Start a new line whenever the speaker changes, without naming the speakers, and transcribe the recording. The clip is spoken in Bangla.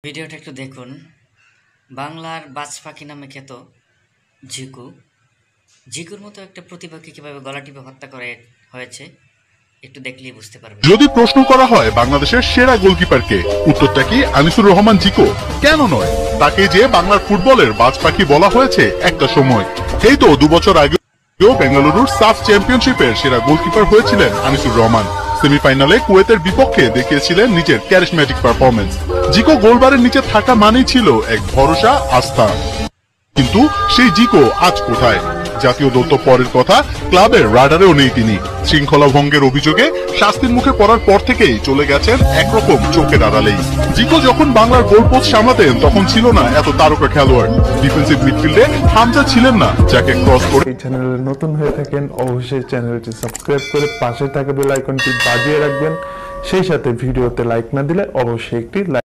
ভিডিওটা একটু দেখুন। বাংলার বাজ পাখি নামে খ্যাত ঝিকু, ঝিকুর মতো একটা প্রতিভাকে কিভাবে গলা টিপে হত্যা করে হয়েছে একটু দেখলেই বুঝতে পারবেন।
যদি প্রশ্ন করা হয় বাংলাদেশের সেরা গোলকিপারকে, উত্তরটা কি আনিসুর রহমান জিকো? কেন নয়, তাকে যে বাংলার ফুটবলের বাজ পাখি বলা হয়েছে একটা সময়। এই তো 2 বছর আগেও বেঙ্গালুরুর সাফ চ্যাম্পিয়নশিপের সেরা গোলকিপার হয়েছিলেন আনিসুর রহমান। সেমিফাইনালে কুয়েতের বিপক্ষে দেখিয়েছিলেন নিজের ক্যারিশম্যাটিক পারফরমেন্স। জিকো গোলবারের নিচে থাকা মানেই ছিল এক ভরসা, আস্থা। কিন্তু সেই জিকো আজ কোথায়? জাতীয় দল তো পরের কথা, ক্লাবের রাডারেও নেই তিনি। শৃঙ্খলা ভঙ্গের অভিযোগে শাস্তির মুখে পড়ার পর থেকেই চলে গেছেন একরকম চোখের আড়ালেই। জিকো যখন বাংলার গোলপোস্ট সামলাতেন তখন ছিল না এত তারকা খেলোয়াড়। ডিফেন্সিভ মিডফিল্ডে হামজা ছিলেন না, যাকে ক্রস করে।
এই চ্যানেলে নতুন হয়ে থাকেন অবশ্যই চ্যানেলটি সাবস্ক্রাইব করে পাশে থাকা বেল আইকনটি বাজিয়ে রাখবেন। সেই সাথে ভিডিওতে লাইক না দিলে অবশ্যই একটি লাইক